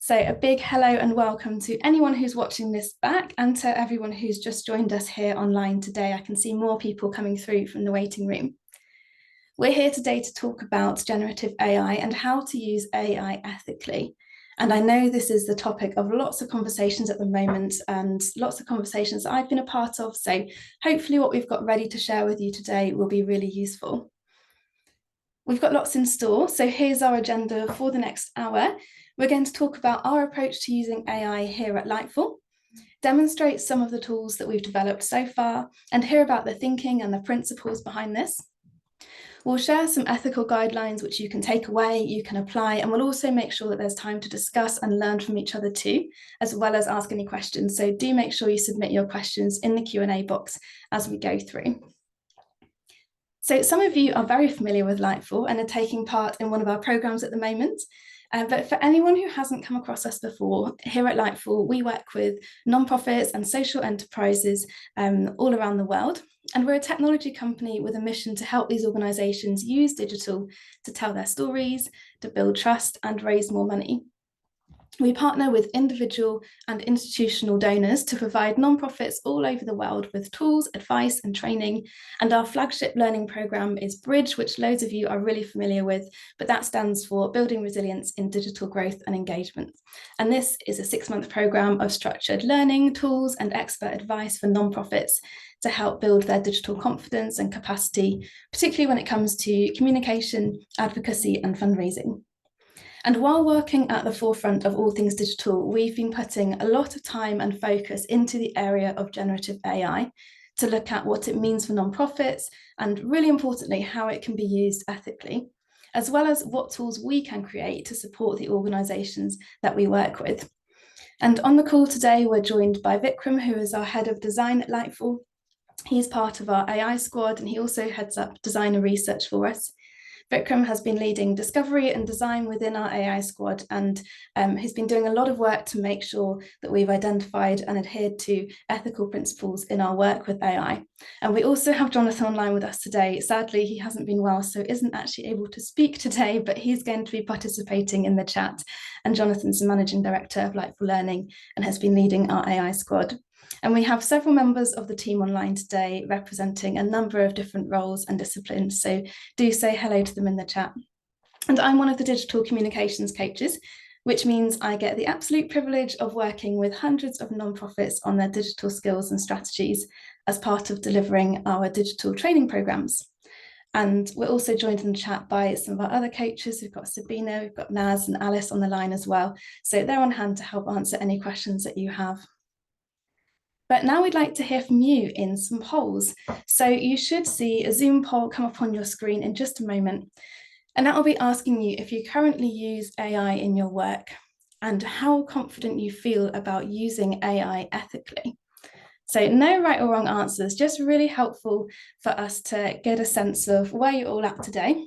So a big hello and welcome to anyone who's watching this back and to everyone who's just joined us here online today. I can see more people coming through from the waiting room. We're here today to talk about generative AI and how to use AI ethically. And I know this is the topic of lots of conversations at the moment and lots of conversations that I've been a part of. So hopefully what we've got ready to share with you today will be really useful. We've got lots in store. So here's our agenda for the next hour. We're going to talk about our approach to using AI here at Lightful, demonstrate some of the tools that we've developed so far, and hear about the thinking and the principles behind this. We'll share some ethical guidelines which you can take away, you can apply, and we'll also make sure that there's time to discuss and learn from each other too, as well as ask any questions. So do make sure you submit your questions in the Q&A box as we go through. So some of you are very familiar with Lightful and are taking part in one of our programs at the moment. But for anyone who hasn't come across us before, here at Lightful, we work with nonprofits and social enterprises all around the world. And we're a technology company with a mission to help these organisations use digital to tell their stories, to build trust and raise more money. We partner with individual and institutional donors to provide nonprofits all over the world with tools, advice and training. And our flagship learning programme is Bridge, which loads of you are really familiar with, but that stands for Building Resilience in Digital Growth and Engagement. And this is a 6-month programme of structured learning, tools and expert advice for nonprofits to help build their digital confidence and capacity, particularly when it comes to communication, advocacy and fundraising. And while working at the forefront of all things digital, we've been putting a lot of time and focus into the area of generative AI to look at what it means for nonprofits and, really importantly, how it can be used ethically, as well as what tools we can create to support the organisations that we work with. And on the call today, we're joined by Vikram, who is our head of design at Lightful. He's part of our AI squad and he also heads up designer research for us. Vikram has been leading discovery and design within our AI squad, and he's been doing a lot of work to make sure that we've identified and adhered to ethical principles in our work with AI. And we also have Jonathan online with us today. Sadly, he hasn't been well, so isn't actually able to speak today, but he's going to be participating in the chat. And Jonathan's the Managing Director of Lightful Learning and has been leading our AI squad. And we have several members of the team online today representing a number of different roles and disciplines. So do say hello to them in the chat. And I'm one of the digital communications coaches, which means I get the absolute privilege of working with hundreds of nonprofits on their digital skills and strategies as part of delivering our digital training programs. And we're also joined in the chat by some of our other coaches. We've got Sabina, we've got Naz and Alice on the line as well. So they're on hand to help answer any questions that you have. But now we'd like to hear from you in some polls. So you should see a Zoom poll come up on your screen in just a moment. And that will be asking you if you currently use AI in your work and how confident you feel about using AI ethically. So no right or wrong answers, just really helpful for us to get a sense of where you're all at today.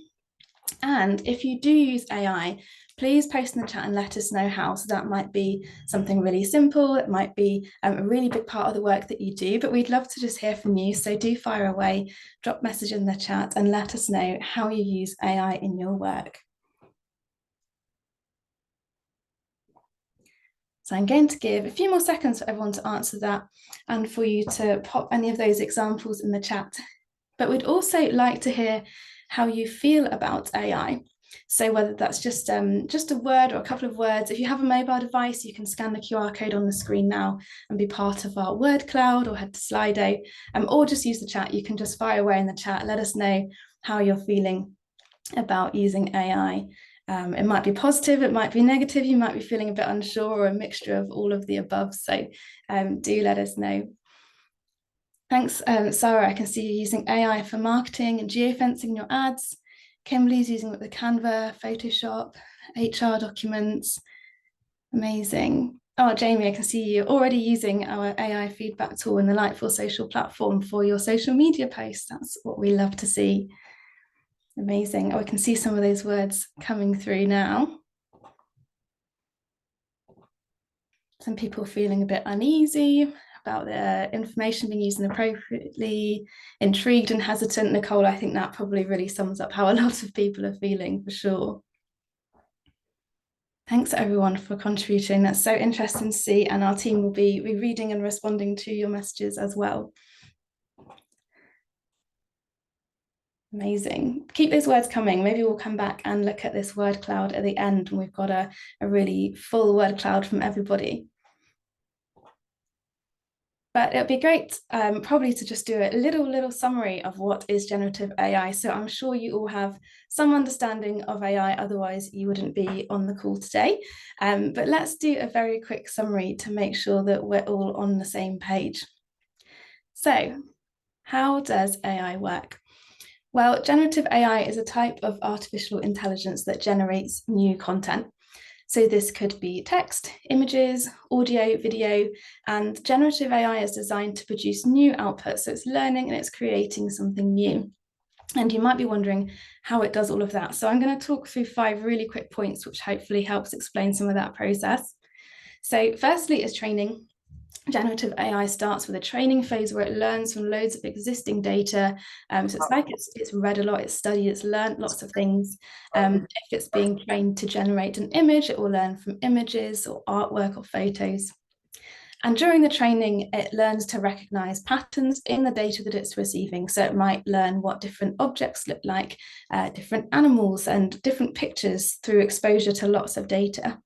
And if you do use AI, please post in the chat and let us know how. So that might be something really simple. It might be a really big part of the work that you do, but we'd love to just hear from you. So do fire away, drop message in the chat and let us know how you use AI in your work. So I'm going to give a few more seconds for everyone to answer that and for you to pop any of those examples in the chat. But we'd also like to hear how you feel about AI. So whether that's just a word or a couple of words. If you have a mobile device, you can scan the QR code on the screen now and be part of our word cloud or head to Slido, or just use the chat. You can just fire away in the chat. Let us know how you're feeling about using AI. It might be positive, it might be negative, you might be feeling a bit unsure or a mixture of all of the above. So do let us know. Thanks, Sarah. I can see you using AI for marketing and geofencing your ads. Kimberly's using it with Canva, Photoshop, HR documents. Amazing. Oh, Jamie, I can see you already using our AI feedback tool in the Lightful social platform for your social media posts. That's what we love to see. Amazing. Oh, I can see some of those words coming through now. Some people feeling a bit uneasy about the information being used inappropriately, intrigued and hesitant. Nicole, I think that probably really sums up how a lot of people are feeling for sure. Thanks everyone for contributing. That's so interesting to see, and our team will be reading and responding to your messages as well. Amazing. Keep those words coming. Maybe we'll come back and look at this word cloud at the end, and we've got a really full word cloud from everybody. But it'd be great probably to just do a little summary of what is generative AI. So I'm sure you all have some understanding of AI, otherwise you wouldn't be on the call today. But let's do a very quick summary to make sure that we're all on the same page. So how does AI work? Well, generative AI is a type of artificial intelligence that generates new content. So this could be text, images, audio, video, and generative AI is designed to produce new outputs. So it's learning and it's creating something new. And you might be wondering how it does all of that. So I'm going to talk through 5 really quick points, which hopefully helps explain some of that process. So firstly is training. Generative AI starts with a training phase where it learns from loads of existing data. So it's like it's read a lot, it's studied, it's learned lots of things. If it's being trained to generate an image, it will learn from images or artwork or photos. And during the training, it learns to recognize patterns in the data that it's receiving. So it might learn what different objects look like, different animals and different pictures through exposure to lots of data.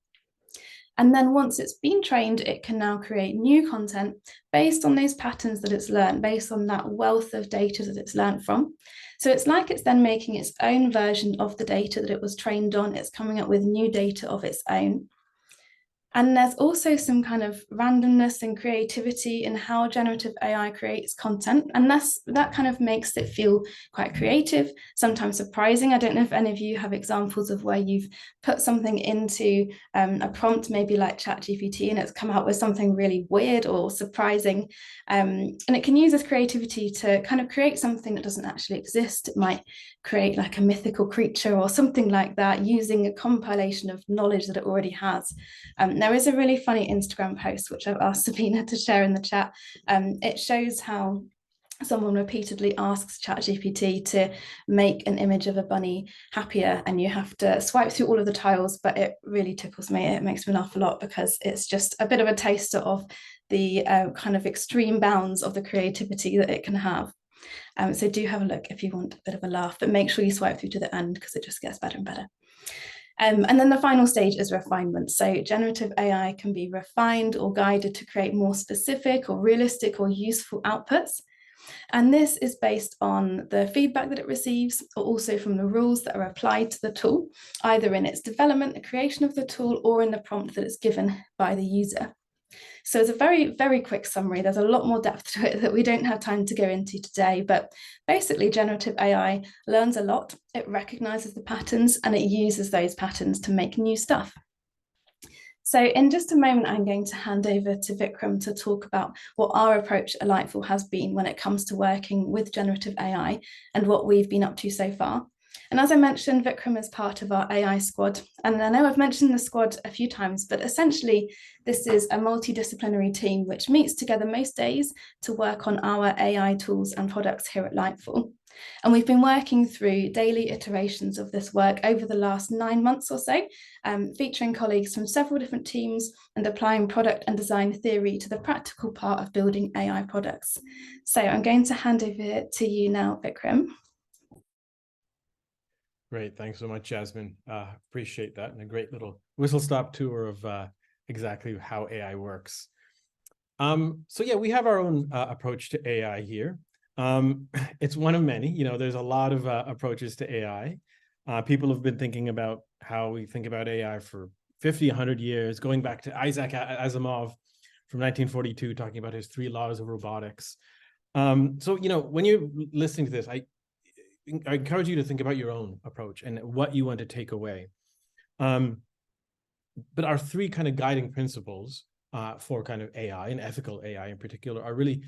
And then once it's been trained, it can now create new content based on those patterns that it's learned, based on that wealth of data that it's learned from. So it's like it's then making its own version of the data that it was trained on. It's coming up with new data of its own. And there's also some kind of randomness and creativity in how generative AI creates content. And that kind of makes it feel quite creative, sometimes surprising. I don't know if any of you have examples of where you've put something into a prompt, maybe like ChatGPT, and it's come out with something really weird or surprising. And it can use this creativity to kind of create something that doesn't actually exist. It might create like a mythical creature or something like that, using a compilation of knowledge that it already has. There is a really funny Instagram post, which I've asked Sabina to share in the chat. It shows how someone repeatedly asks ChatGPT to make an image of a bunny happier, and you have to swipe through all of the tiles, but it really tickles me. It makes me laugh a lot because it's just a bit of a taster of the kind of extreme bounds of the creativity that it can have. So do have a look if you want a bit of a laugh, but make sure you swipe through to the end because it just gets better and better. And then the final stage is refinement. So generative AI can be refined or guided to create more specific or realistic or useful outputs. And this is based on the feedback that it receives, or also from the rules that are applied to the tool, either in its development, the creation of the tool, or in the prompt that it's given by the user. So it's a very, very quick summary. There's a lot more depth to it that we don't have time to go into today, but basically generative AI learns a lot, it recognizes the patterns, and it uses those patterns to make new stuff. So in just a moment, I'm going to hand over to Vikram to talk about what our approach at Lightful has been when it comes to working with generative AI and what we've been up to so far. And as I mentioned, Vikram is part of our AI squad. And I know I've mentioned the squad a few times, but essentially this is a multidisciplinary team which meets together most days to work on our AI tools and products here at Lightful. And we've been working through daily iterations of this work over the last 9 months or so, featuring colleagues from several different teams and applying product and design theory to the practical part of building AI products. So I'm going to hand over to you now, Vikram. Great. Thanks so much, Jasmine. Appreciate that. And a great little whistle-stop tour of exactly how AI works. So yeah, we have our own approach to AI here. It's one of many. You know, there's a lot of approaches to AI. People have been thinking about how we think about AI for 50, 100 years, going back to Isaac Asimov from 1942, talking about his 3 laws of robotics. So, you know, when you're listening to this, I encourage you to think about your own approach and what you want to take away. But our 3 kind of guiding principles for kind of AI and ethical AI in particular are really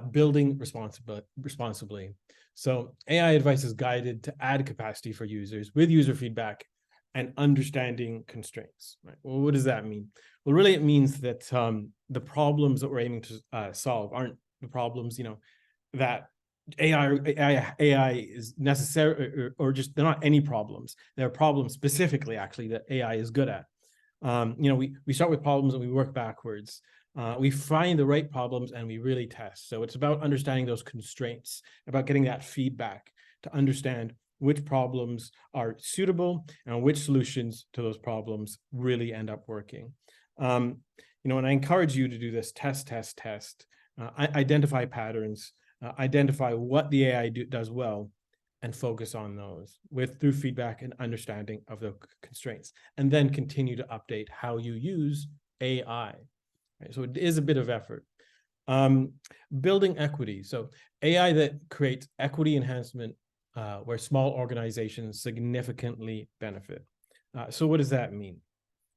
building responsibly. So AI advice is guided to add capacity for users with user feedback and understanding constraints. Right? Well, what does that mean? Well, really, it means that the problems that we're aiming to solve aren't the problems, you know, that AI is necessary, or just they're not any problems. They're problems specifically, actually, that AI is good at. We start with problems and we work backwards. We find the right problems and we really test. So it's about understanding those constraints, about getting that feedback to understand which problems are suitable and which solutions to those problems really end up working. And I encourage you to do this: test, identify patterns, identify what the AI does well, and focus on those through feedback and understanding of the constraints, and then continue to update how you use AI. Right? So it is a bit of effort. Building equity. So AI that creates equity enhancement where small organizations significantly benefit. So what does that mean?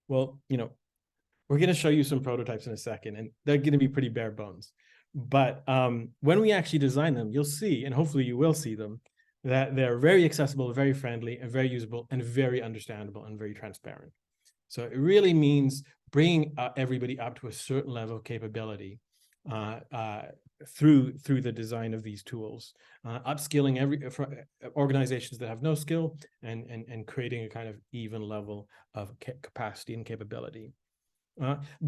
Well, we're going to show you some prototypes in a second, and they're going to be pretty bare bones. But when we actually design them, you'll see, and hopefully you will see them, that they're very accessible, very friendly, and very usable, and very understandable, and very transparent. So it really means bringing everybody up to a certain level of capability through the design of these tools, upskilling organizations that have no skill, and creating a kind of even level of capacity and capability.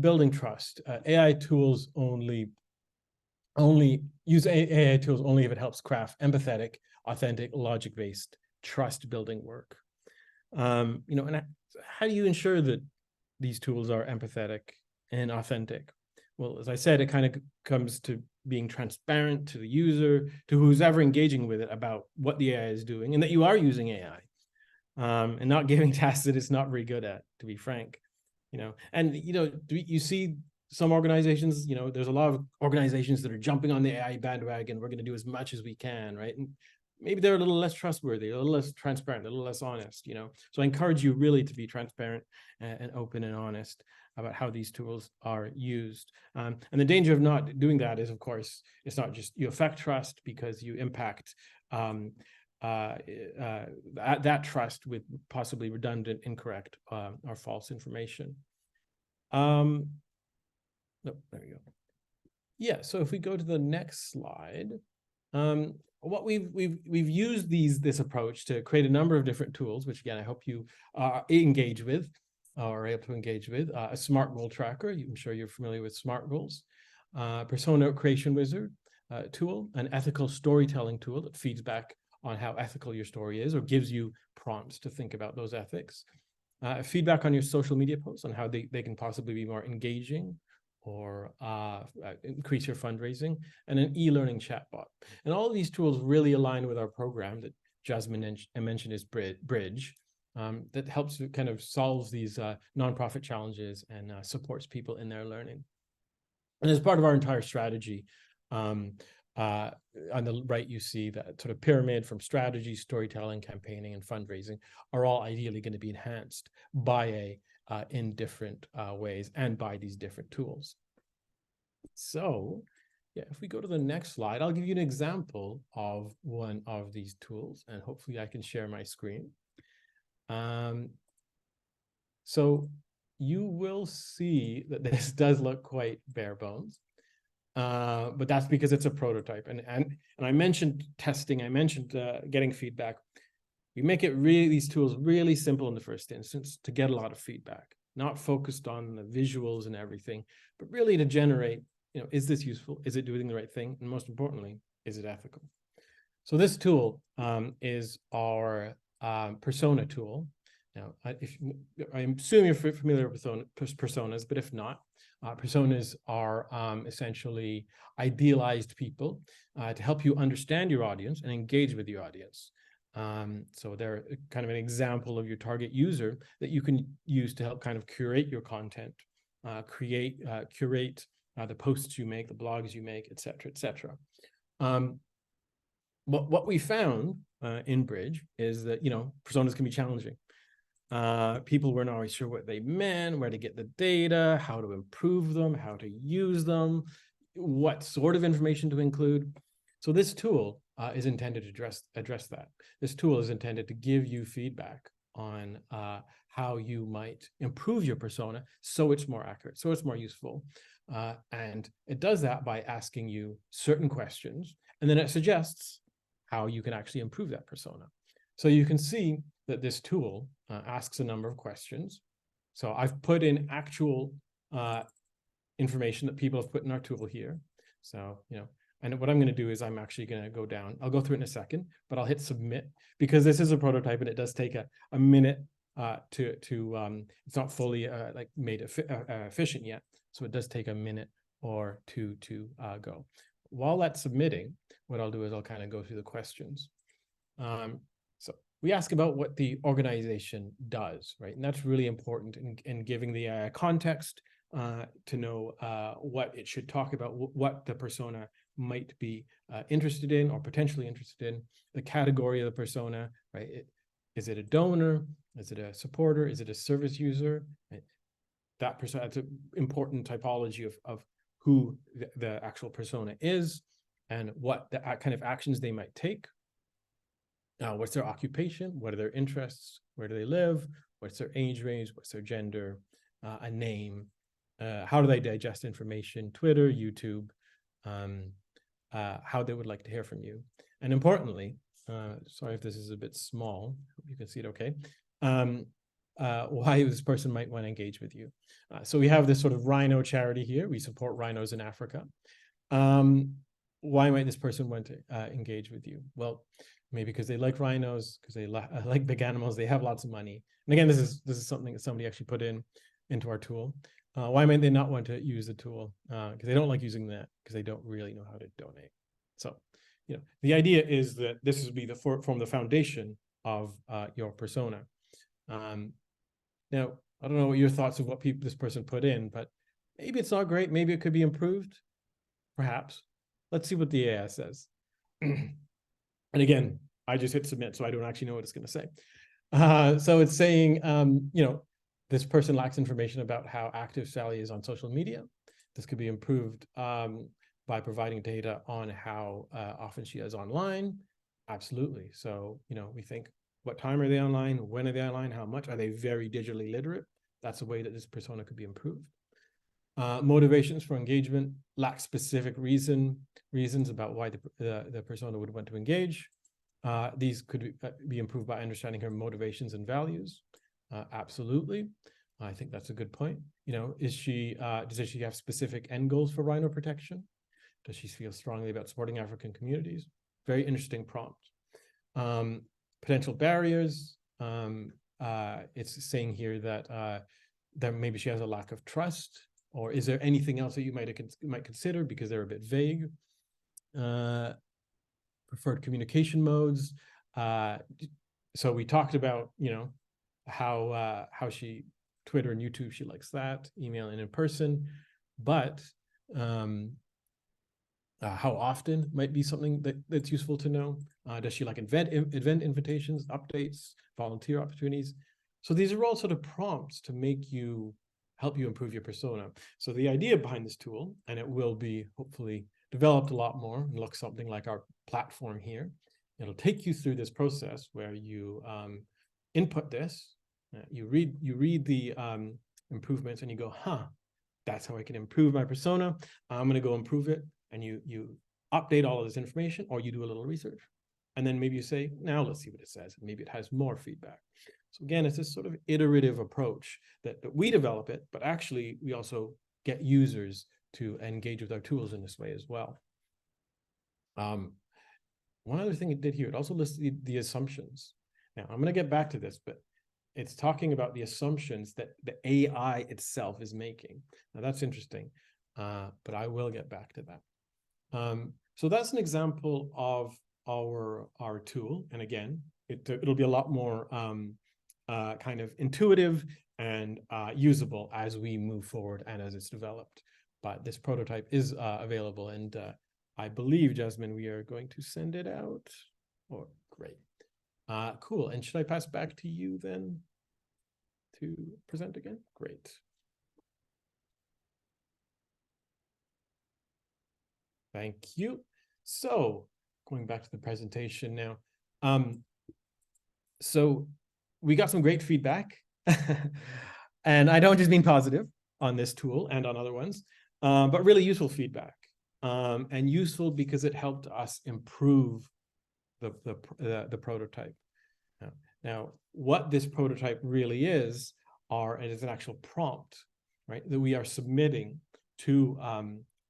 Building trust. AI tools only use AI tools only if it helps craft empathetic, authentic, logic-based, trust-building work. And how do you ensure that these tools are empathetic and authentic? Well, as I said, it kind of comes to being transparent to the user, to who's ever engaging with it, about what the AI is doing, and that you are using AI, and not giving tasks that it's not very good at, to be frank. You see some organizations, there's a lot of organizations that are jumping on the AI bandwagon. We're going to do as much as we can, right? And maybe they're a little less trustworthy, a little less transparent, a little less honest, So I encourage you really to be transparent and open and honest about how these tools are used. And the danger of not doing that is, of course, it's not just you affect trust because you impact that trust with possibly redundant, incorrect, or false information. No, there we go. Yeah, so if we go to the next slide, what we've used this approach to create a number of different tools, which again I hope you engage with or are able to engage with. A SMART goal tracker. I'm sure you're familiar with SMART goals. Persona creation wizard tool, an ethical storytelling tool that feeds back on how ethical your story is, or gives you prompts to think about those ethics. Feedback on your social media posts on how they can possibly be more engaging or increase your fundraising, and an e-learning chatbot. And all of these tools really align with our program that Jasmine mentioned is Bridge, that helps to kind of solve these nonprofit challenges and supports people in their learning. And as part of our entire strategy, on the right, you see that sort of pyramid from strategy, storytelling, campaigning, and fundraising are all ideally going to be enhanced by in different ways and by these different tools. So, yeah, if we go to the next slide, I'll give you an example of one of these tools, and hopefully I can share my screen. So you will see that this does look quite bare bones. But that's because it's a prototype, and I mentioned testing, I mentioned getting feedback. We make these tools really simple in the first instance to get a lot of feedback, not focused on the visuals and everything, but really to generate, is this useful? Is it doing the right thing? And most importantly, is it ethical? So this tool is our persona tool. Now, I assume you're familiar with personas, but if not, personas are essentially idealized people to help you understand your audience and engage with your audience. So they're kind of an example of your target user that you can use to help kind of curate your content, curate the posts you make, the blogs you make, et cetera, et cetera. But what we found in Bridge is that, personas can be challenging. People weren't always sure what they meant, where to get the data, how to improve them, how to use them, what sort of information to include. So this tool is intended to address that. This tool is intended to give you feedback on how you might improve your persona so it's more accurate, so it's more useful. And it does that by asking you certain questions, and then it suggests how you can actually improve that persona. So you can see that this tool asks a number of questions. So I've put in actual information that people have put in our tool here. So, and what I'm going to do is I'm actually going to go down. I'll go through it in a second, but I'll hit submit because this is a prototype and it does take a minute it's not fully like made efficient yet. So it does take a minute or two to go. While that's submitting, what I'll do is I'll kind of go through the questions. So we ask about what the organization does, right? And that's really important in giving the context to know what it should talk about, what the persona might be interested in or potentially interested in, the category of the persona, right? Is it a donor? Is it a supporter? Is it a service user? Right? That persona, that's an important typology of who the actual persona is and what the kind of actions they might take. What's their occupation? What are their interests? Where do they live? What's their age range? What's their gender? A name? How do they digest information? Twitter, YouTube, how they would like to hear from you. And importantly, sorry if this is a bit small, hope you can see it okay, why this person might want to engage with you. So we have this sort of rhino charity here. We support rhinos in Africa. Why might this person want to engage with you? Well, maybe because they like rhinos, because they like big animals, they have lots of money. And again, this is something that somebody actually put into our tool. Why might they not want to use the tool? Because they don't like using that, because they don't really know how to donate. So, the idea is that this would be form the foundation of your persona. Now, I don't know what your thoughts of what this person put in, but maybe it's not great. Maybe it could be improved, perhaps. Let's see what the AI says. And again, I just hit submit, so I don't actually know what it's going to say. So it's saying, this person lacks information about how active Sally is on social media. This could be improved by providing data on how often she is online. Absolutely. So, we think, what time are they online? When are they online? How much? Are they very digitally literate? That's a way that this persona could be improved. Motivations for engagement, lack specific reasons about why the persona would want to engage. These could be improved by understanding her motivations and values. Absolutely. I think that's a good point. Does she have specific end goals for rhino protection? Does she feel strongly about supporting African communities? Very interesting prompt. Potential barriers. It's saying here that maybe she has a lack of trust, or is there anything else that you might consider because they're a bit vague? Preferred communication modes. So we talked about, how she Twitter and YouTube, she likes that, email and in person, but how often might be something that's useful to know. Does she like event invitations, updates, volunteer opportunities? So these are all sort of prompts to help you improve your persona. So the idea behind this tool, and it will be hopefully developed a lot more and look something like our platform here. It'll take you through this process where you input this, you read the improvements, and you go, that's how I can improve my persona. I'm going to go improve it. And you update all of this information, or you do a little research. And then maybe you say, now let's see what it says. Maybe it has more feedback. So again, it's this sort of iterative approach that we develop it, but actually we also get users to engage with our tools in this way as well. One other thing it did here, it also lists the assumptions. Now, I'm going to get back to this, but it's talking about the assumptions that the AI itself is making. Now, that's interesting, but I will get back to that. So that's an example of our tool. And again, it'll be a lot more kind of intuitive and usable as we move forward and as it's developed. But this prototype is available, and I believe, Jasmine, we are going to send it out. Oh, great. Cool. And should I pass back to you then to present again? Great. Thank you. So going back to the presentation now. So we got some great feedback, and I don't just mean positive on this tool and on other ones, but really useful feedback, and useful because it helped us improve the prototype. Now, what this prototype really is it is an actual prompt, right, that we are submitting to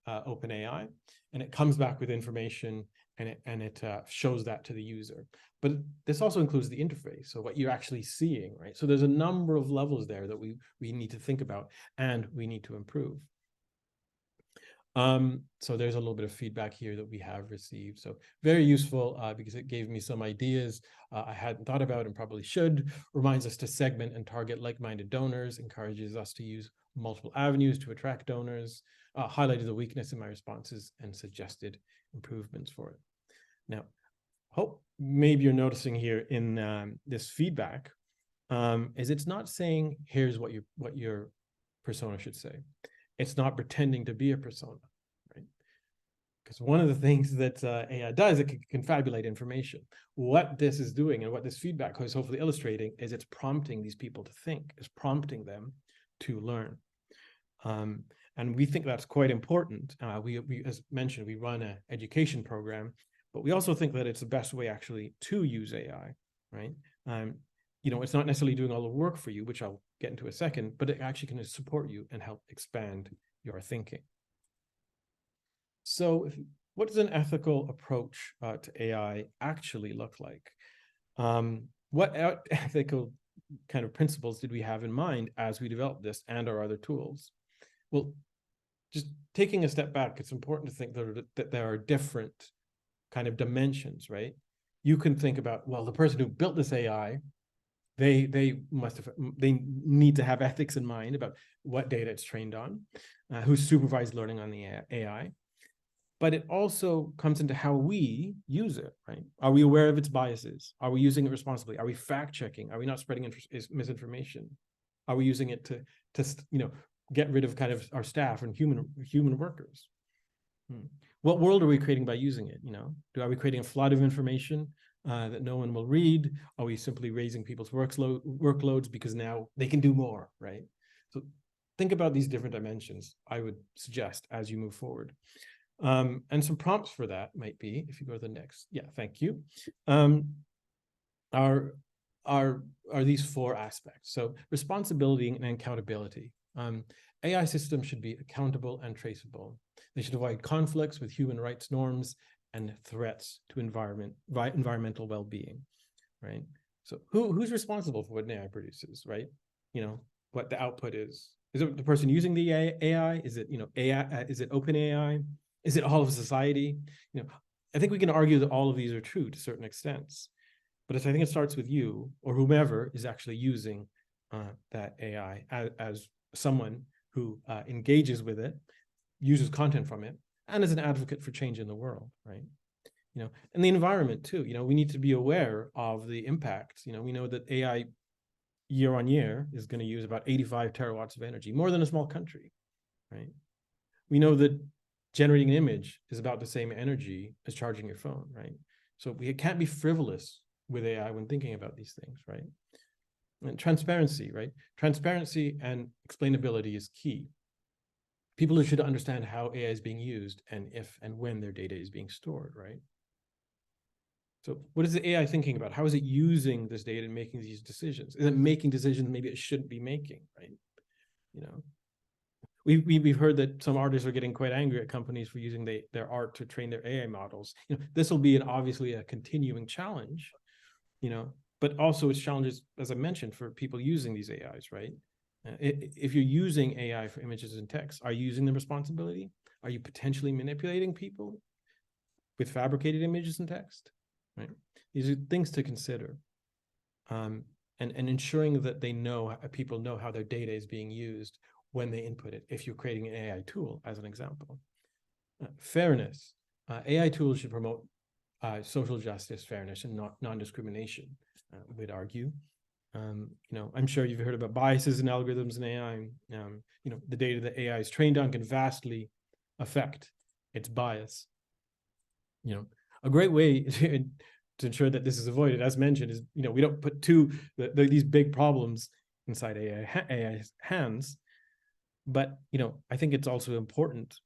OpenAI, and it comes back with information, and it shows that to the user. But this also includes the interface, so what you're actually seeing, right? So there's a number of levels there that we need to think about and we need to improve. So there's a little bit of feedback here that we have received. So very useful because it gave me some ideas I hadn't thought about and probably should. Reminds us to segment and target like-minded donors, encourages us to use multiple avenues to attract donors, highlighted the weakness in my responses and suggested improvements for it. Now, hope maybe you're noticing here in this feedback is it's not saying here's what your persona should say. It's not pretending to be a persona, right? Because one of the things that AI does, it can confabulate information. What this is doing and what this feedback is hopefully illustrating is it's prompting these people to think, it's prompting them to learn. And we think that's quite important. We, as mentioned, we run an education program, but we also think that it's the best way actually to use AI, right? You know, it's not necessarily doing all the work for you, which I'll get into a second, but it actually can support you and help expand your thinking. So what does an ethical approach to AI actually look like? What ethical kind of principles did we have in mind as we developed this and our other tools? Well, just taking a step back, it's important to think that there are different kind of dimensions, right? You can think about, well, the person who built this AI, they need to have ethics in mind about what data it's trained on, who supervised learning on the AI. But it also comes into how we use it, right? Are we aware of its biases? Are we using it responsibly? Are we fact checking? Are we not spreading misinformation? Are we using it to get rid of kind of our staff and human workers? What world are we creating by using it? Are we creating a flood of information that no one will read? Are we simply raising people's workloads because now they can do more, right? So think about these different dimensions, I would suggest, as you move forward. And some prompts for that might be, if you go to the next, yeah, thank you, are these four aspects. So responsibility and accountability. AI systems should be accountable and traceable. They should avoid conflicts with human rights norms and threats to environmental well-being, right? So who's responsible for what an AI produces, right? What the output is. Is it the person using the AI? Is it, AI? Is it OpenAI? Is it all of society? I think we can argue that all of these are true to certain extents, but I think it starts with you or whomever is actually using that AI as someone who engages with it, uses content from it, and is an advocate for change in the world, right? And the environment too. We need to be aware of the impacts. We know that AI year on year is going to use about 85 terawatts of energy, more than a small country, right? We know that generating an image is about the same energy as charging your phone, right? So we can't be frivolous with AI when thinking about these things, right? And transparency, right? Transparency and explainability is key. People should understand how AI is being used and if and when their data is being stored, right? So what is the AI thinking about? How is it using this data and making these decisions? Is it making decisions maybe it shouldn't be making, right? We've heard that some artists are getting quite angry at companies for using their art to train their AI models. This will be obviously a continuing challenge, but also it's challenges, as I mentioned, for people using these AIs, right? If you're using AI for images and text, are you using the responsibility? Are you potentially manipulating people with fabricated images and text, right? These are things to consider. And ensuring that people know how their data is being used when they input it, if you're creating an AI tool, as an example. Fairness. AI tools should promote social justice, fairness, and non-discrimination, we'd argue. I'm sure you've heard about biases in algorithms in AI. The data that AI is trained on can vastly affect its bias. A great way to ensure that this is avoided, as mentioned, is, we don't put these big problems inside AI's hands. But, I think it's also important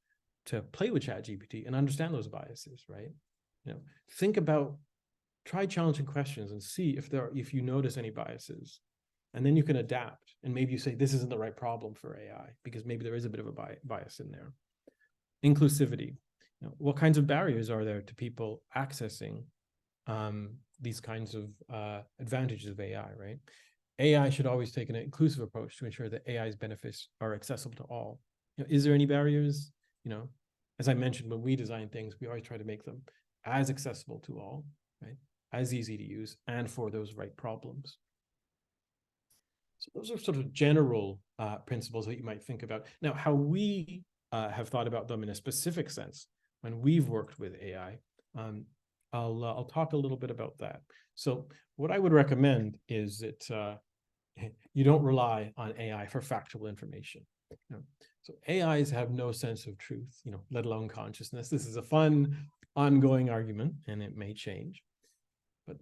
to play with ChatGPT and understand those biases, right? Try challenging questions and see if you notice any biases. And then you can adapt. And maybe you say, this isn't the right problem for AI, because maybe there is a bit of a bias in there. Inclusivity. What kinds of barriers are there to people accessing these kinds of advantages of AI, right? AI should always take an inclusive approach to ensure that AI's benefits are accessible to all. Is there any barriers? As I mentioned, when we design things, we always try to make them as accessible to all, right? As easy to use, and for those right problems. So those are sort of general principles that you might think about. Now, how we have thought about them in a specific sense when we've worked with AI, I'll talk a little bit about that. So what I would recommend is that you don't rely on AI for factual information. So AIs have no sense of truth, let alone consciousness. This is a fun, ongoing argument, and it may change. But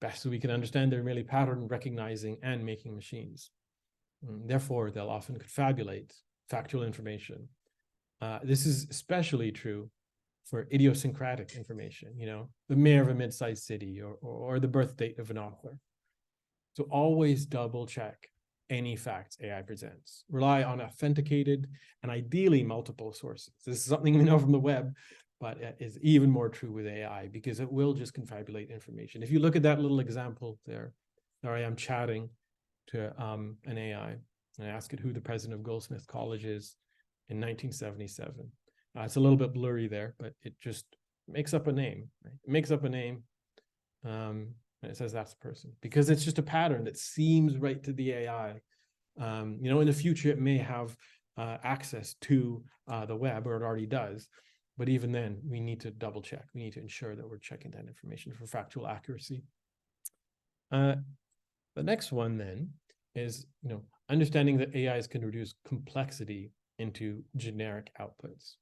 best as we can understand, they're merely pattern recognizing and making machines. Therefore, they'll often confabulate factual information. This is especially true for idiosyncratic information, the mayor of a mid-sized city or the birth date of an author. So always double check any facts AI presents. Rely on authenticated and ideally multiple sources. This is something we know from the web, but is even more true with AI because it will just confabulate information. If you look at that little example there I am chatting to an AI, and I ask it who the president of Goldsmith College is in 1977. It's a little bit blurry there, but it just makes up a name. Right? It makes up a name, and it says that's the person, because it's just a pattern that seems right to the AI. In the future, it may have access to the web, or it already does. But even then, we need to double check. We need to ensure that we're checking that information for factual accuracy. The next one then is, understanding that AIs can reduce complexity into generic outputs.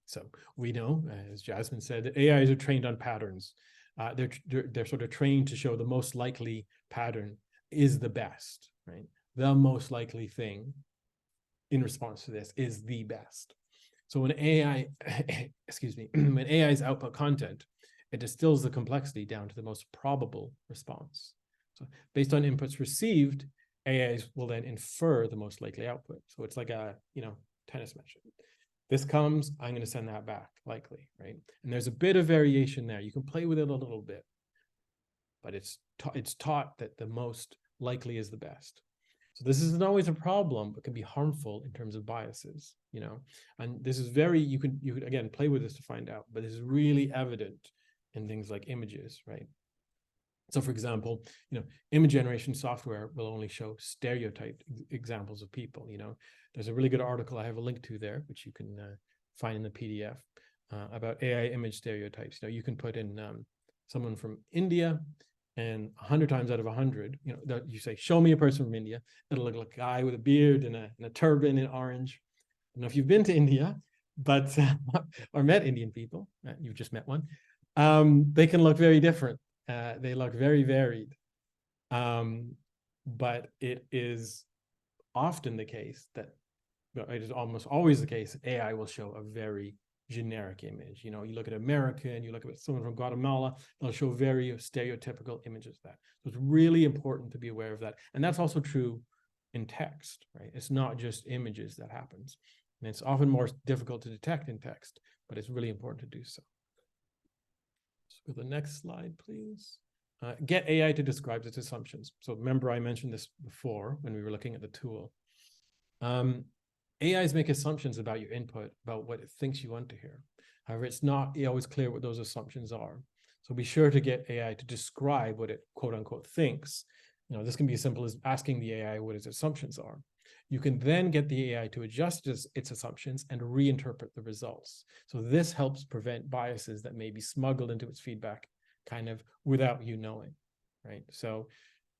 So we know, as Jasmine said, that AIs are trained on patterns. They're sort of trained to show the most likely pattern is the best, right? The most likely thing in response to this is the best. So when AI, when AI's output content, it distills the complexity down to the most probable response. So based on inputs received, AIs will then infer the most likely output. So it's like a, tennis match. This comes, I'm going to send that back, likely, right? And there's a bit of variation there. You can play with it a little bit, but it's taught that the most likely is the best. So this isn't always a problem, but can be harmful in terms of biases, And this is you could again play with this to find out, but this is really evident in things like images, right? So for example, image generation software will only show stereotyped examples of people, There's a really good article I have a link to there, which you can find in the PDF about AI image stereotypes. You can put in someone from India, and 100 times out of 100, you say, show me a person from India. It'll look like a guy with a beard and a turban in orange. I don't know if you've been to India, but or met Indian people, you've just met one. They can look very different. They look very varied. But it is often the case that, it is almost always the case, AI will show a very generic image. You look at America and you look at someone from Guatemala, they'll show very stereotypical images of that. So it's really important to be aware of that. And that's also true in text, right? It's not just images that happens. And it's often more difficult to detect in text, but it's really important to do so. Let's go to the next slide, please. Get AI to describe its assumptions. So remember, I mentioned this before when we were looking at the tool. AIs make assumptions about your input, about what it thinks you want to hear. However, it's not always clear what those assumptions are. So be sure to get AI to describe what it, quote unquote, thinks. This can be as simple as asking the AI what its assumptions are. You can then get the AI to adjust its assumptions and reinterpret the results. So this helps prevent biases that may be smuggled into its feedback kind of without you knowing, right? So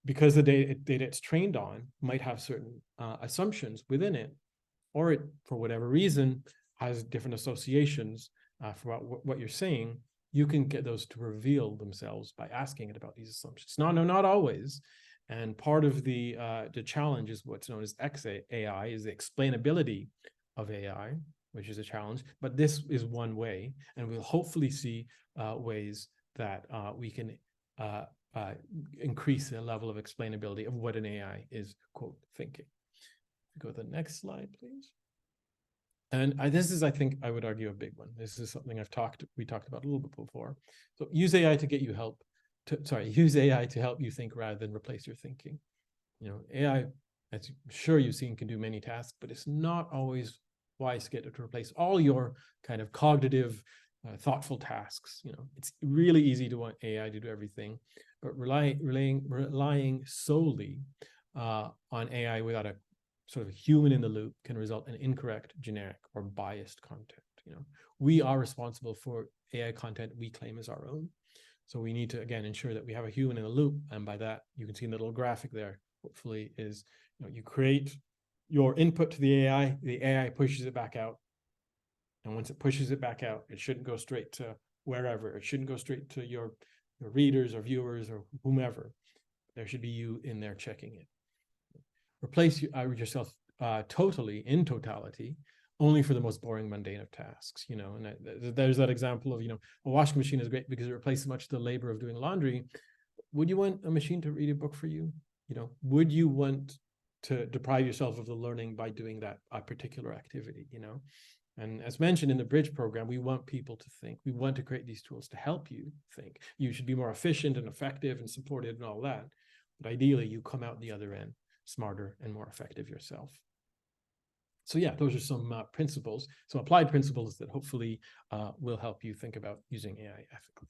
because the data it's trained on might have certain assumptions within it, or it, for whatever reason, has different associations for what you're saying, you can get those to reveal themselves by asking it about these assumptions. No, not always. And part of the challenge is what's known as XAI, is the explainability of AI, which is a challenge. But this is one way, and we'll hopefully see ways that we can increase the level of explainability of what an AI is, quote, thinking. Go to the next slide, please. And this is, I think, I would argue, a big one. This is something we talked about a little bit before. So use AI to get you help. Use AI to help you think rather than replace your thinking. You know, AI, as I'm sure you've seen, can do many tasks, but it's not always wise to get it to replace all your kind of cognitive, thoughtful tasks. You know, it's really easy to want AI to do everything, but relying solely on AI without a sort of human in the loop can result in incorrect, generic, or biased content. You know, we are responsible for AI content we claim as our own. So we need to, again, ensure that we have a human in the loop. And by that, you can see in the little graphic there, hopefully, is, you know, you create your input to the AI pushes it back out. And once it pushes it back out, it shouldn't go straight to wherever. It shouldn't go straight to your readers or viewers or whomever. There should be you in there checking it. Replace yourself totally, in totality, only for the most boring, mundane of tasks. You know, and there's that example of, you know, a washing machine is great because it replaces much of the labor of doing laundry. Would you want a machine to read a book for you? You know, would you want to deprive yourself of the learning by doing that particular activity? You know, and as mentioned in the Bridge program, we want people to think. We want to create these tools to help you think. You should be more efficient and effective and supported and all that. But ideally, you come out the other end smarter and more effective yourself. So yeah, those are some principles, some applied principles that hopefully will help you think about using AI ethically.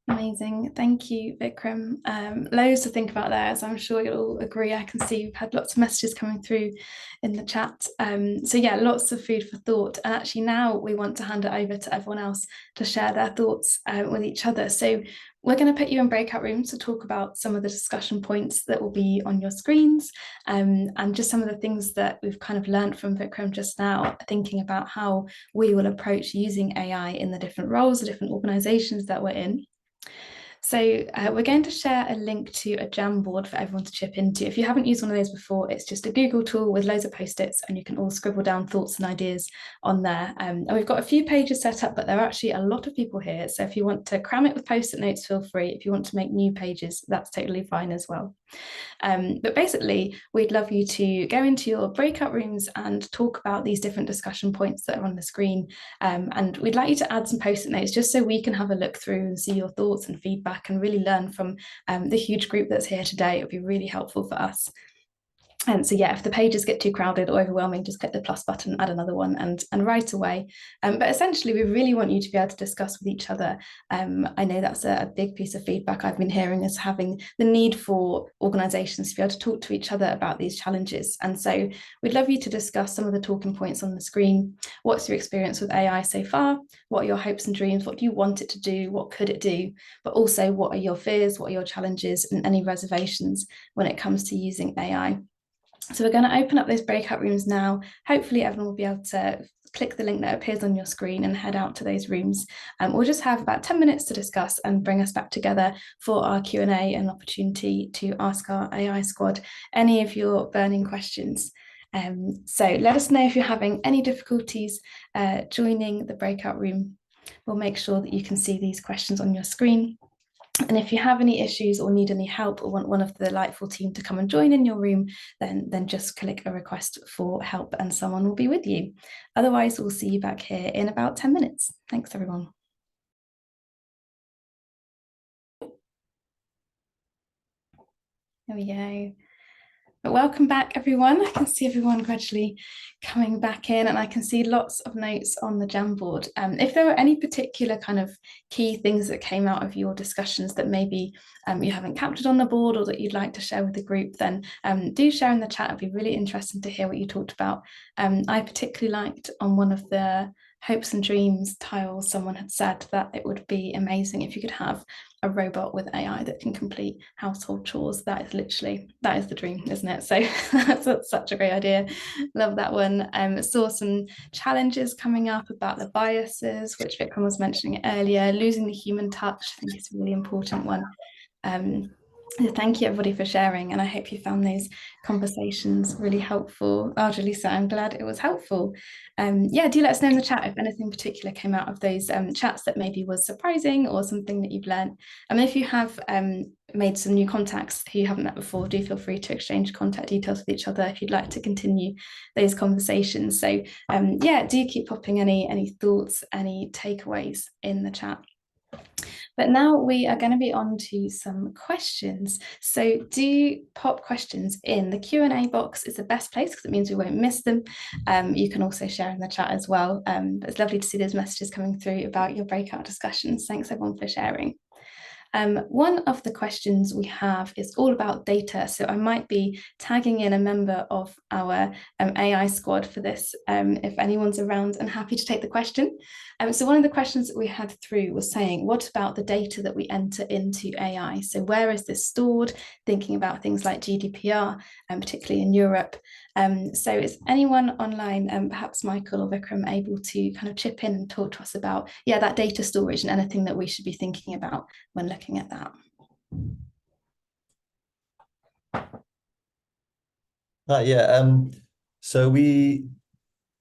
Amazing. Thank you, Vikram. Loads to think about there, as I'm sure you'll all agree. I can see you've had lots of messages coming through in the chat. So yeah, lots of food for thought. And actually now we want to hand it over to everyone else to share their thoughts with each other. So we're going to put you in breakout rooms to talk about some of the discussion points that will be on your screens, and just some of the things that we've kind of learned from Vikram just now, thinking about how we will approach using AI in the different roles, the different organizations that we're in. So we're going to share a link to a Jamboard for everyone to chip into. If you haven't used one of those before, it's just a Google tool with loads of post-its, and you can all scribble down thoughts and ideas on there. And we've got a few pages set up, but there are actually a lot of people here. So if you want to cram it with post-it notes, feel free. If you want to make new pages, that's totally fine as well. But basically, we'd love you to go into your breakout rooms and talk about these different discussion points that are on the screen. And we'd like you to add some post-it notes just so we can have a look through and see your thoughts and feedback and really learn from the huge group that's here today. It would be really helpful for us. And so yeah, if the pages get too crowded or overwhelming, just click the plus button, add another one, and right away. But essentially, we really want you to be able to discuss with each other. I know that's a big piece of feedback I've been hearing, is having the need for organisations to be able to talk to each other about these challenges. And so we'd love you to discuss some of the talking points on the screen. What's your experience with AI so far? What are your hopes and dreams? What do you want it to do? What could it do? But also, what are your fears? What are your challenges and any reservations when it comes to using AI? So we're going to open up those breakout rooms now. Hopefully everyone will be able to click the link that appears on your screen and head out to those rooms. We'll just have about 10 minutes to discuss and bring us back together for our Q&A and opportunity to ask our AI squad any of your burning questions. So let us know if you're having any difficulties joining the breakout room. We'll make sure that you can see these questions on your screen. And if you have any issues or need any help or want one of the Lightful team to come and join in your room, then just click a request for help and someone will be with you. Otherwise, we'll see you back here in about 10 minutes. Thanks, everyone. There we go. But welcome back, everyone. I can see everyone gradually coming back in, and I can see lots of notes on the Jamboard. If there were any particular kind of key things that came out of your discussions that maybe you haven't captured on the board or that you'd like to share with the group, then do share in the chat. It'd be really interesting to hear what you talked about. I particularly liked on one of the hopes and dreams tiles, someone had said that it would be amazing if you could have a robot with AI that can complete household chores. That is the dream, isn't it? So that's such a great idea. Love that one. Saw some challenges coming up about the biases, which Vikram was mentioning earlier. Losing the human touch, I think is a really important one. Thank you everybody for sharing, and I hope you found those conversations really helpful. Oh, Jaleesa, I'm glad it was helpful. Yeah, do let us know in the chat if anything particular came out of those chats that maybe was surprising or something that you've learned. And if you have made some new contacts who you haven't met before, do feel free to exchange contact details with each other if you'd like to continue those conversations. So yeah, do keep popping any thoughts, any takeaways in the chat. But now we are going to be on to some questions. So do pop questions in. The Q&A box is the best place because it means we won't miss them. You can also share in the chat as well. But it's lovely to see those messages coming through about your breakout discussions. Thanks everyone for sharing. One of the questions we have is all about data. So I might be tagging in a member of our AI squad for this, if anyone's around and happy to take the question. So one of the questions that we had through was saying, what about the data that we enter into AI? So where is this stored? Thinking about things like GDPR, particularly in Europe. So is anyone online, perhaps Michael or Vikram, able to kind of chip in and talk to us about, yeah, that data storage and anything that we should be thinking about when looking at that? So we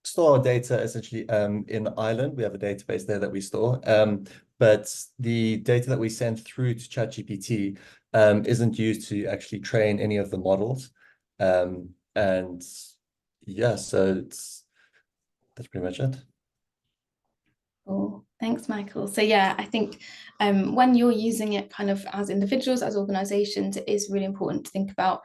store our data essentially in Ireland. We have a database there that we store. But the data that we send through to ChatGPT isn't used to actually train any of the models. And yeah, so that's pretty much it. Cool. Thanks, Michael. So yeah, I think when you're using it kind of as individuals, as organizations, it is really important to think about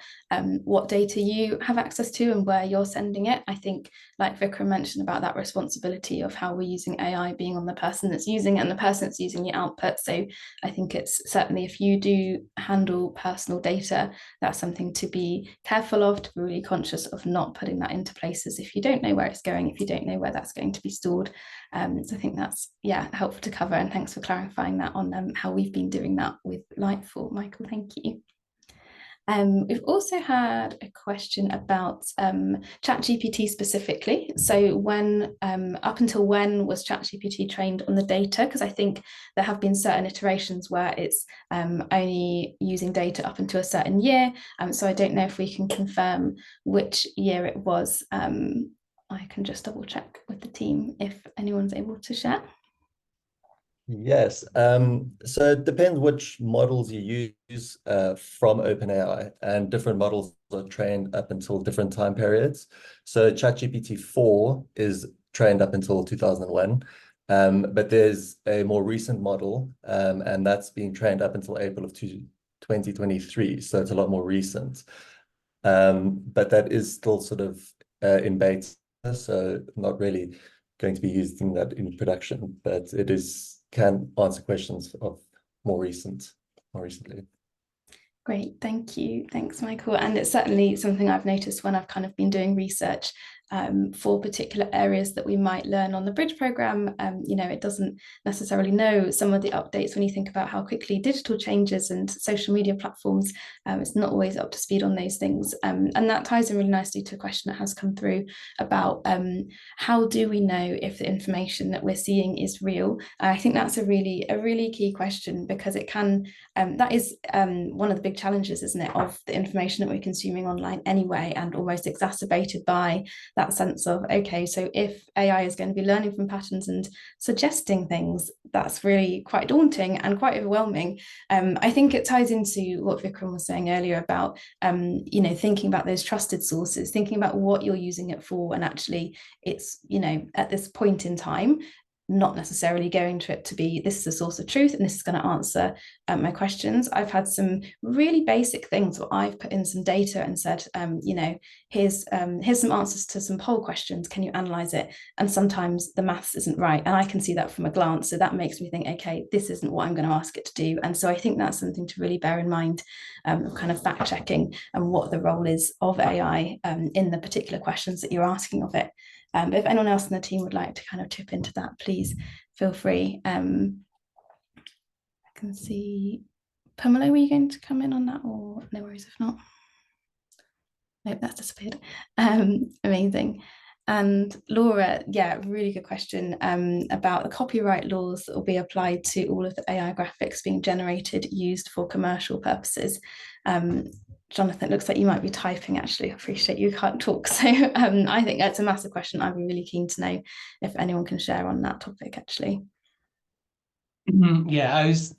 what data you have access to and where you're sending it. I think, like Vikram mentioned about that responsibility of how we're using AI being on the person that's using it and the person that's using the output. So I think it's certainly, if you do handle personal data, that's something to be careful of, to be really conscious of not putting that into places if you don't know where it's going, if you don't know where that's going to be stored. So I think that's, yeah, helpful to cover, and thanks for clarifying that on how we've been doing that with Lightful, Michael. Thank you. We've also had a question about ChatGPT specifically. So when, up until when was ChatGPT trained on the data? Because I think there have been certain iterations where it's only using data up until a certain year. So I don't know if we can confirm which year it was. I can just double check with the team if anyone's able to share. Yes. So it depends which models you use from OpenAI, and different models are trained up until different time periods. So ChatGPT 4 is trained up until 2001, but there's a more recent model, and that's being trained up until April of 2023. So it's a lot more recent. But that is still sort of in beta, so not really going to be using that in production, but it can answer questions of more recently. Great, thank you. Thanks, Michael. And it's certainly something I've noticed when I've kind of been doing research for particular areas that we might learn on the Bridge programme. It doesn't necessarily know some of the updates when you think about how quickly digital changes and social media platforms, it's not always up to speed on those things. And that ties in really nicely to a question that has come through about how do we know if the information that we're seeing is real? I think that's a really key question, because it can, that is one of the big challenges, isn't it, of the information that we're consuming online anyway, and almost exacerbated by that sense of, okay, so if AI is going to be learning from patterns and suggesting things, that's really quite daunting and quite overwhelming. I think it ties into what Vikram was saying earlier about, thinking about those trusted sources, thinking about what you're using it for, and actually it's, at this point in time, not necessarily going to it to be, this is a source of truth and this is going to answer my questions. I've had some really basic things where I've put in some data and said, here's some answers to some poll questions. Can you analyze it? And sometimes the maths isn't right, and I can see that from a glance. So that makes me think, okay, this isn't what I'm going to ask it to do. And so I think that's something to really bear in mind, kind of fact checking and what the role is of AI in the particular questions that you're asking of it. But if anyone else in the team would like to kind of chip into that, please feel free. I can see, Pamela, were you going to come in on that, or no worries if not? Nope, that's disappeared. Amazing. And Laura, yeah, really good question about the copyright laws that will be applied to all of the AI graphics being generated, used for commercial purposes. Jonathan, it looks like you might be typing, actually. I appreciate you can't talk. So I think that's a massive question. I'd be really keen to know if anyone can share on that topic, actually. Yeah, I was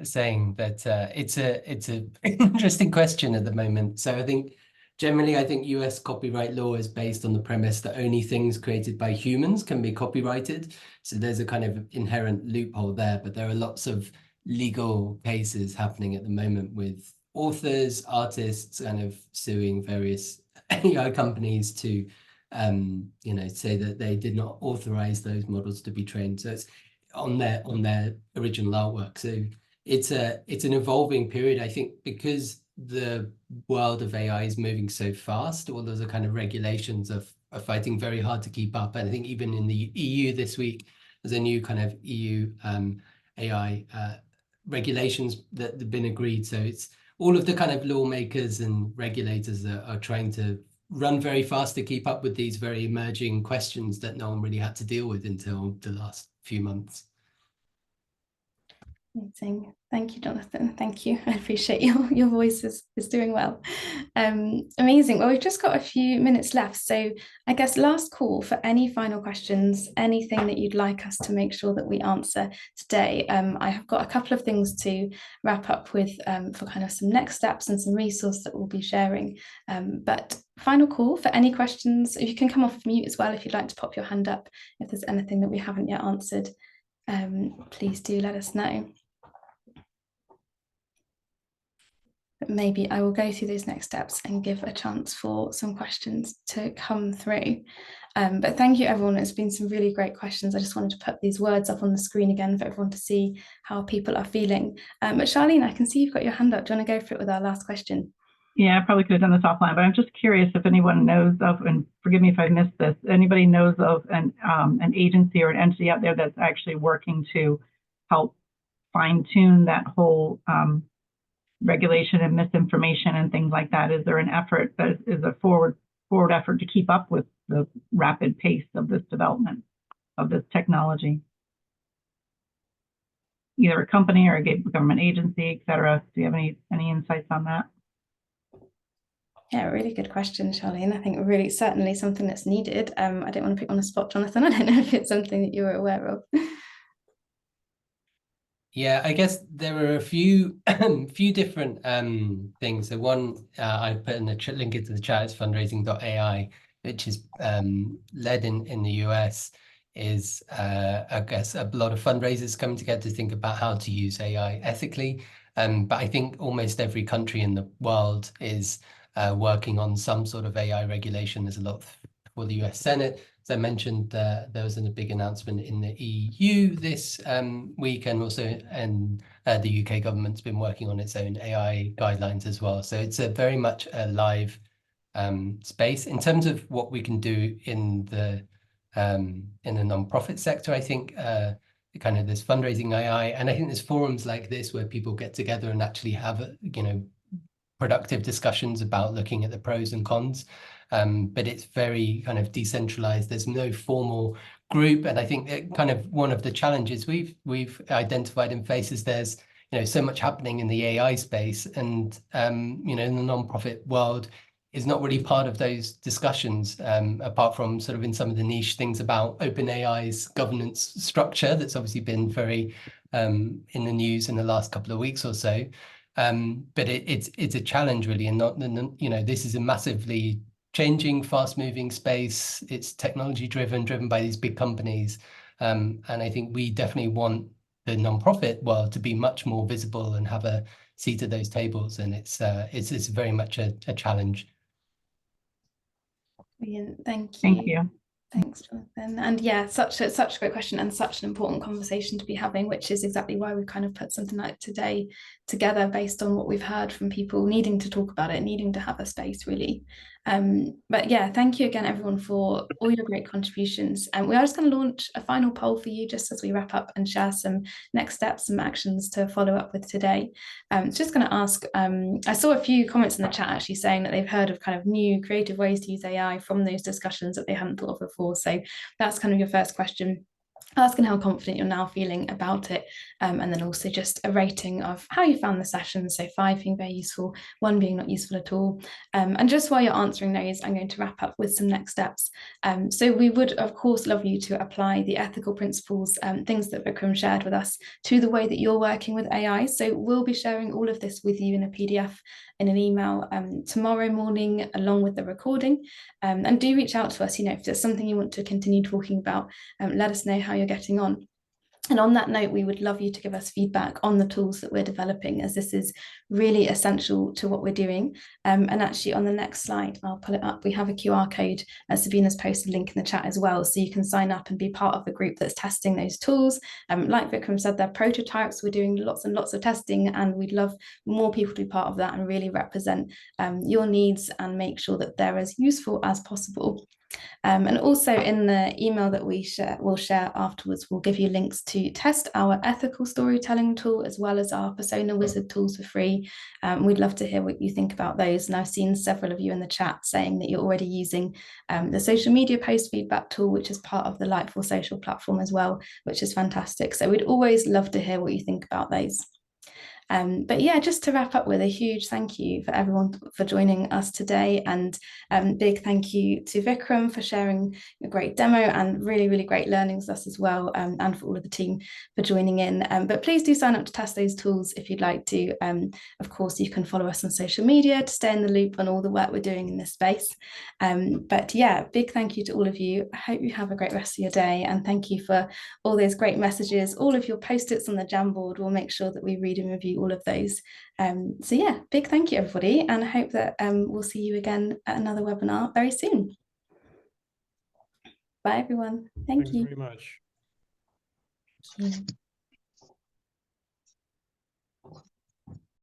saying that it's a interesting question at the moment. So I think generally, I think US copyright law is based on the premise that only things created by humans can be copyrighted. So there's a kind of inherent loophole there, but there are lots of legal cases happening at the moment with authors, artists kind of suing various AI companies to say that they did not authorize those models to be trained. So it's on their original artwork. So it's an evolving period, I think, because the world of AI is moving so fast. All those are kind of regulations are fighting very hard to keep up. And I think even in the EU this week, there's a new kind of EU AI regulations that have been agreed. So it's all of the kind of lawmakers and regulators that are trying to run very fast to keep up with these very emerging questions that no one really had to deal with until the last few months. Amazing. Thank you, Jonathan. Thank you. I appreciate your voice is doing well. Amazing. Well, we've just got a few minutes left. So I guess last call for any final questions, anything that you'd like us to make sure that we answer today. I have got a couple of things to wrap up with for kind of some next steps and some resources that we'll be sharing. But final call for any questions. You can come off mute as well if you'd like to pop your hand up if there's anything that we haven't yet answered. Please do let us know. Maybe I will go through those next steps and give a chance for some questions to come through. But thank you, everyone. It's been some really great questions. I just wanted to put these words up on the screen again for everyone to see how people are feeling. But Charlene, I can see you've got your hand up. Do you want to go for it with our last question? Yeah, I probably could have done this offline, but I'm just curious if anyone knows of, and forgive me if I missed this, anybody knows of an agency or an entity out there that's actually working to help fine-tune that whole regulation and misinformation and things like that? Is there an effort that is a forward effort to keep up with the rapid pace of this development of this technology? Either a company or a government agency, et cetera. Do you have any insights on that? Yeah, really good question, Charlene. I think really certainly something that's needed. I don't want to put you on the spot, Jonathan. I don't know if it's something that you were aware of. Yeah, I guess there are a few different things. So one I put in the link into the chat is fundraising.ai, which is led in the US, is I guess a lot of fundraisers coming together to think about how to use AI ethically. But I think almost every country in the world is working on some sort of AI regulation. There's a lot for the US Senate. As I mentioned, there was a big announcement in the EU this week, and also the UK government's been working on its own AI guidelines as well. So it's a very much a live space. In terms of what we can do in the nonprofit sector, I think kind of this fundraising AI, and I think there's forums like this where people get together and actually have productive discussions about looking at the pros and cons. But it's very kind of decentralized. There's no formal group, and I think that kind of one of the challenges we've identified and faced is there's so much happening in the AI space, and in the nonprofit world is not really part of those discussions, apart from sort of in some of the niche things about OpenAI's governance structure that's obviously been very in the news in the last couple of weeks or so. But it's a challenge really, and not this is a massively changing, fast-moving space. It's technology driven by these big companies, and I think we definitely want the nonprofit world to be much more visible and have a seat at those tables. And it's very much a challenge. Brilliant. Thank you. Thank you. Thanks, Jonathan. And yeah, such a great question and such an important conversation to be having, which is exactly why we've kind of put something like today together based on what we've heard from people needing to talk about it, needing to have a space really. But yeah, thank you again, everyone, for all your great contributions. And we are just going to launch a final poll for you just as we wrap up and share some next steps, some actions to follow up with today. It's just going to ask, I saw a few comments in the chat actually saying that they've heard of kind of new creative ways to use AI from those discussions that they hadn't thought of before. So that's kind of your first question, asking how confident you're now feeling about it, and then also just a rating of how you found the session. So 5 being very useful, 1 being not useful at all. And just while you're answering those, I'm going to wrap up with some next steps. So we would, of course, love you to apply the ethical principles, things that Vikram shared with us, to the way that you're working with AI. So we'll be sharing all of this with you in a PDF, in an email tomorrow morning, along with the recording. And do reach out to us, if there's something you want to continue talking about, let us know how you're getting on. And on that note, we would love you to give us feedback on the tools that we're developing, as this is really essential to what we're doing. And actually on the next slide, I'll pull it up, we have a QR code, as Sabina's posted a link in the chat as well, so you can sign up and be part of the group that's testing those tools. Like Vikram said, they're prototypes, we're doing lots and lots of testing, and we'd love more people to be part of that and really represent your needs and make sure that they're as useful as possible. And also in the email that we'll share afterwards, we'll give you links to test our ethical storytelling tool, as well as our Persona Wizard tools for free. We'd love to hear what you think about those. And I've seen several of you in the chat saying that you're already using the social media post feedback tool, which is part of the Lightful social platform as well, which is fantastic. So we'd always love to hear what you think about those. But yeah, just to wrap up with a huge thank you for everyone for joining us today, and big thank you to Vikram for sharing a great demo and really, really great learnings with us as well, and for all of the team for joining in. But please do sign up to test those tools if you'd like to. Of course, you can follow us on social media to stay in the loop on all the work we're doing in this space. But yeah, big thank you to all of you. I hope you have a great rest of your day, and thank you for all those great messages, all of your post-its on the Jamboard. We'll make sure that we read and review all of those. So yeah, big thank you, everybody, and I hope that we'll see you again at another webinar very soon. Bye, everyone. Thank Thanks you. very much. Thank you.